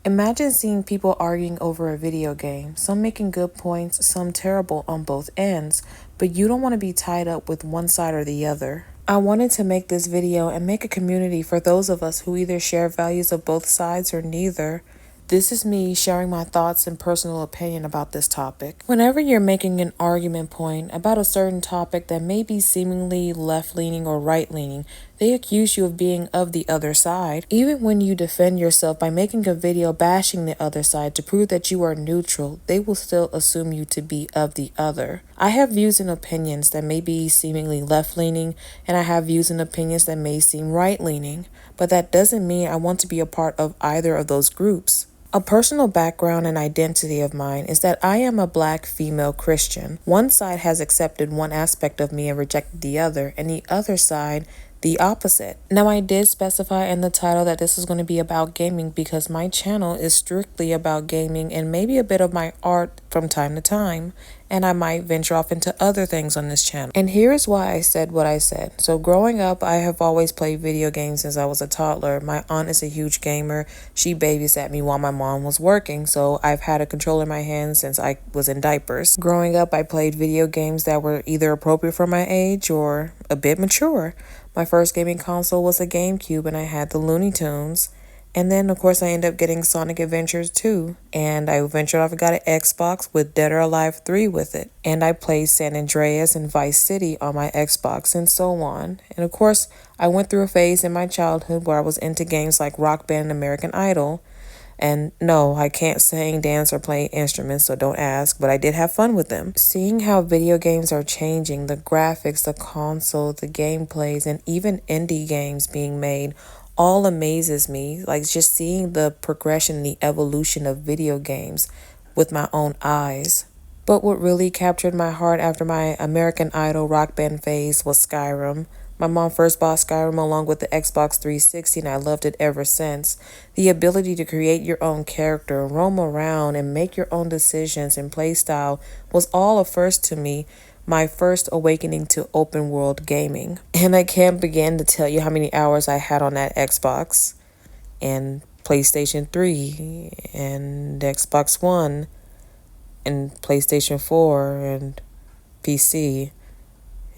Imagine seeing people arguing over a video game, some making good points, some terrible on both ends, but you don't want to be tied up with one side or the other. I wanted to make this video and make a community for those of us who either share values of both sides or neither. This is me sharing my thoughts and personal opinion about this topic. Whenever you're making an argument point about a certain topic that may be seemingly left-leaning or right-leaning, they accuse you of being of the other side. Even when you defend yourself by making a video bashing the other side to prove that you are neutral, they will still assume you to be of the other. I have views and opinions that may be seemingly left-leaning, and I have views and opinions that may seem right-leaning, but that doesn't mean I want to be a part of either of those groups. A personal background and identity of mine is that I am a Black female Christian. One side has accepted one aspect of me and rejected the other, and the other side the opposite. Now, I did specify in the title that this is going to be about gaming because my channel is strictly about gaming and maybe a bit of my art from time to time, and I might venture off into other things on this channel. And here is why I said what I said. So growing up, I have always played video games since I was a toddler. My aunt is a huge gamer. She babysat me while my mom was working, so I've had a controller in my hand since I was in diapers. Growing up, I played video games that were either appropriate for my age or a bit mature. My first gaming console was a GameCube, and I had the Looney Tunes. And then, of course, I ended up getting Sonic Adventures 2. And I ventured off and got an Xbox with Dead or Alive 3 with it. And I played San Andreas and Vice City on my Xbox and so on. And of course, I went through a phase in my childhood where I was into games like Rock Band and American Idol. And no, I can't sing, dance, or play instruments, so don't ask, but I did have fun with them. Seeing how video games are changing, the graphics, the console, the gameplays, and even indie games being made all amazes me. Like just seeing the progression, the evolution of video games with my own eyes. But what really captured my heart after my American Idol Rock Band phase was Skyrim. My mom first bought Skyrim along with the Xbox 360, and I loved it ever since. The ability to create your own character, roam around, and make your own decisions and play style was all a first to me, my first awakening to open world gaming. And I can't begin to tell you how many hours I had on that Xbox, and PlayStation 3, and Xbox One, and PlayStation 4, and PC,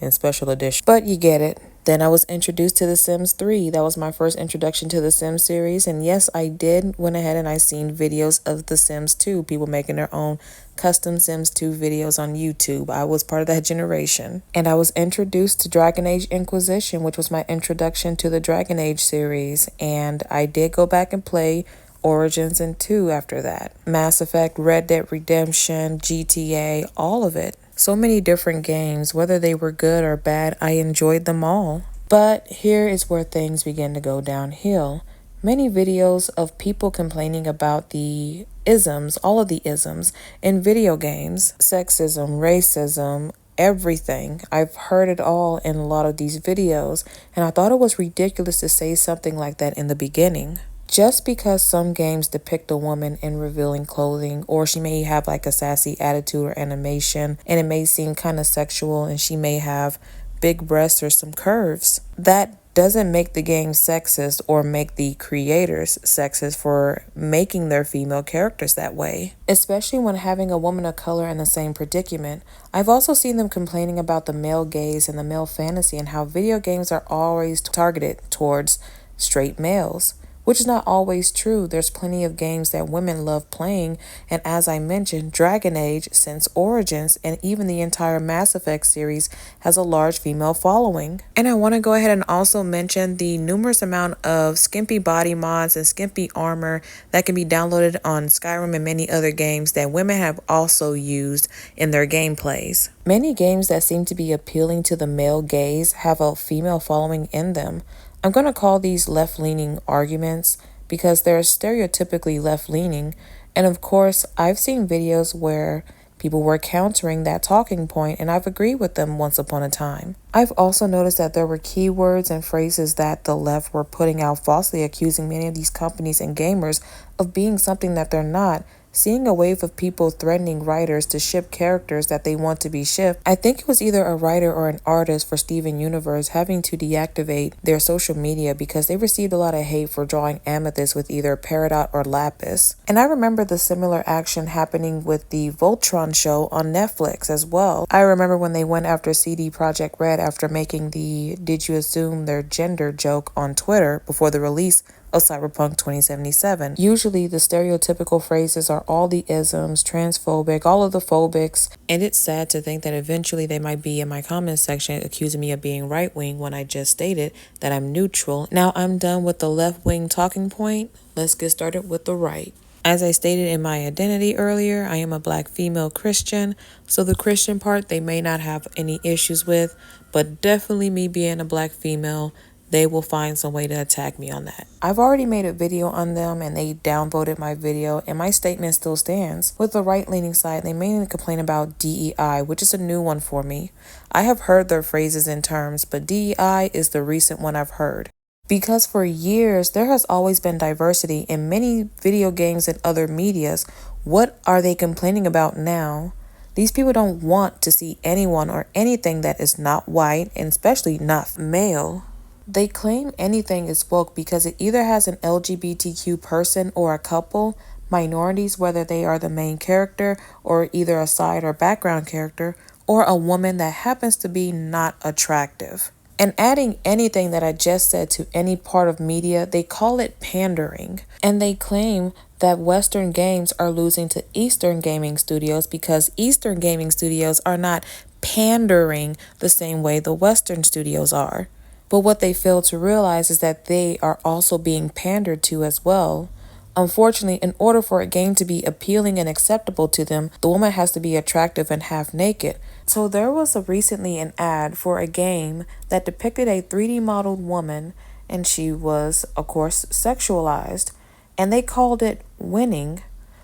and Special Edition. But you get it. Then I was introduced to The Sims 3. That was my first introduction to the Sims series. And yes, I went ahead and I seen videos of The Sims 2. People making their own custom Sims 2 videos on YouTube. I was part of that generation. And I was introduced to Dragon Age Inquisition, which was my introduction to the Dragon Age series. And I did go back and play Origins and 2 after that. Mass Effect, Red Dead Redemption, GTA, all of it. So many different games, whether they were good or bad, I enjoyed them all. But here is where things begin to go downhill. Many videos of people complaining about the isms, all of the isms in video games, sexism, racism, everything. I've heard it all in a lot of these videos, and I thought it was ridiculous to say something like that in the beginning. Just because some games depict a woman in revealing clothing, or she may have like a sassy attitude or animation, and it may seem kind of sexual, and she may have big breasts or some curves, that doesn't make the game sexist or make the creators sexist for making their female characters that way. Especially when having a woman of color in the same predicament. I've also seen them complaining about the male gaze and the male fantasy and how video games are always targeted towards straight males, which is not always true. There's plenty of games that women love playing, and as I mentioned, Dragon Age, since Origins, and even the entire Mass Effect series has a large female following. And I want to go ahead and also mention the numerous amount of skimpy body mods and skimpy armor that can be downloaded on Skyrim and many other games that women have also used in their gameplays. Many games that seem to be appealing to the male gaze have a female following in them. I'm going to call these left-leaning arguments because they're stereotypically left-leaning. And of course, I've seen videos where people were countering that talking point, and I've agreed with them once upon a time. I've also noticed that there were keywords and phrases that the left were putting out falsely, accusing many of these companies and gamers of being something that they're not, seeing a wave of people threatening writers to ship characters that they want to be shipped. I think it was either a writer or an artist for Steven Universe having to deactivate their social media because they received a lot of hate for drawing Amethyst with either Peridot or Lapis. And I remember the similar action happening with the Voltron show on Netflix as well. I remember when they went after CD Projekt Red after making the "Did you assume their gender" joke on Twitter before the release of Cyberpunk 2077. Usually the stereotypical phrases are all the isms, transphobic, all of the phobics, and it's sad to think that eventually they might be in my comments section accusing me of being right-wing when I just stated that I'm neutral. Now I'm done with the left-wing talking point. Let's get started with the right. As I stated in my identity earlier, I am a Black female Christian, so the Christian part they may not have any issues with, but definitely me being a Black female, they will find some way to attack me on that. I've already made a video on them and they downvoted my video, and my statement still stands. With the right-leaning side, they mainly complain about DEI, which is a new one for me. I have heard their phrases and terms, but DEI is the recent one I've heard. Because for years, there has always been diversity in many video games and other medias. What are they complaining about now? These people don't want to see anyone or anything that is not white, and especially not male. They claim anything is woke because it either has an LGBTQ person or a couple, minorities whether they are the main character or either a side or background character, or a woman that happens to be not attractive. And adding anything that I just said to any part of media, they call it pandering. And they claim that Western games are losing to Eastern gaming studios because Eastern gaming studios are not pandering the same way the Western studios are. But what they fail to realize is that they are also being pandered to as well. Unfortunately, in order for a game to be appealing and acceptable to them, the woman has to be attractive and half naked. So there was recently an ad for a game that depicted a 3D modeled woman, and she was, of course, sexualized, and they called it winning.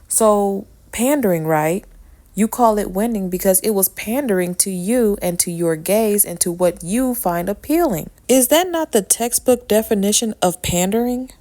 So pandering, right? You call it winning because it was pandering to you and to your gaze and to what you find appealing. Is that not the textbook definition of pandering?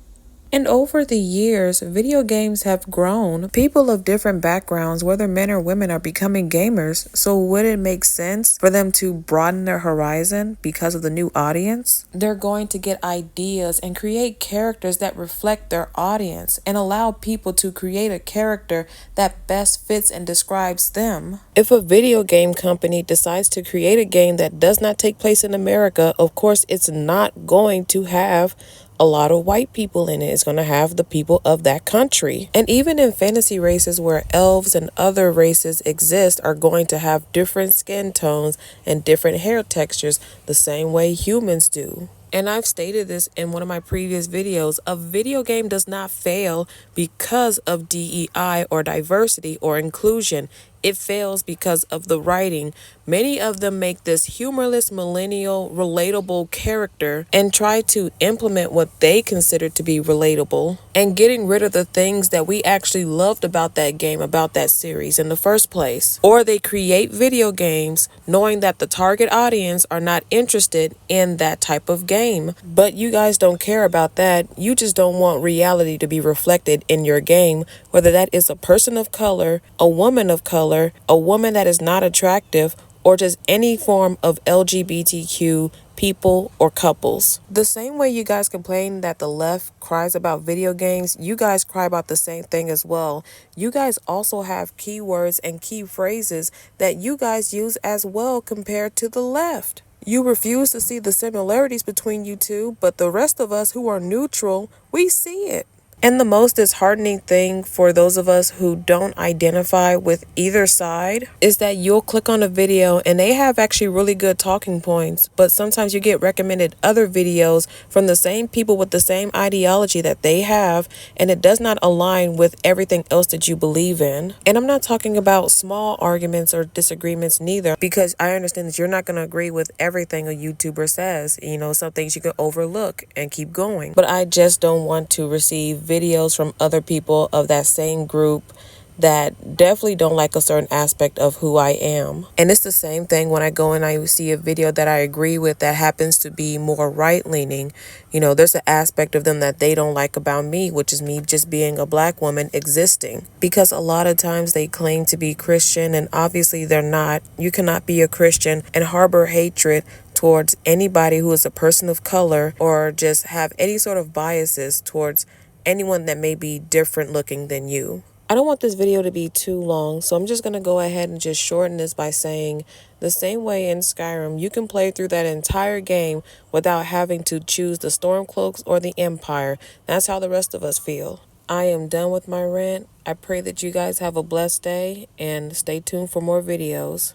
And over the years, video games have grown. People of different backgrounds, whether men or women, are becoming gamers. So would it make sense for them to broaden their horizon because of the new audience? They're going to get ideas and create characters that reflect their audience and allow people to create a character that best fits and describes them. If a video game company decides to create a game that does not take place in America, of course it's not going to have a lot of white people in it. It's going to have the people of that country. And even in fantasy races where elves and other races exist are going to have different skin tones and different hair textures the same way humans do. And I've stated this in one of my previous videos, a video game does not fail because of DEI or diversity or inclusion. It fails because of the writing. Many of them make this humorless, millennial, relatable character and try to implement what they consider to be relatable and getting rid of the things that we actually loved about that game, about that series in the first place. Or they create video games knowing that the target audience are not interested in that type of game. But you guys don't care about that. You just don't want reality to be reflected in your game, whether that is a person of color, a woman of color, a woman that is not attractive, or just any form of LGBTQ people or couples. The same way you guys complain that the left cries about video games, you guys cry about the same thing as well. You guys also have keywords and key phrases that you guys use as well compared to the left. You refuse to see the similarities between you two, but the rest of us who are neutral, we see it. And the most disheartening thing for those of us who don't identify with either side is that you'll click on a video and they have actually really good talking points, but sometimes you get recommended other videos from the same people with the same ideology that they have, and it does not align with everything else that you believe in. And I'm not talking about small arguments or disagreements neither, because I understand that you're not going to agree with everything a YouTuber says. You know, some things you can overlook and keep going. But I just don't want to receive videos from other people of that same group that definitely don't like a certain aspect of who I am. And it's the same thing when I go and I see a video that I agree with that happens to be more right leaning. You know, there's an aspect of them that they don't like about me, which is me just being a black woman existing. Because a lot of times they claim to be Christian and obviously they're not. You cannot be a Christian and harbor hatred towards anybody who is a person of color or just have any sort of biases towards anyone that may be different looking than you. I don't want this video to be too long, so I'm just going to go ahead and just shorten this by saying the same way in Skyrim, you can play through that entire game without having to choose the Stormcloaks or the Empire. That's how the rest of us feel. I am done with my rant. I pray that you guys have a blessed day and stay tuned for more videos.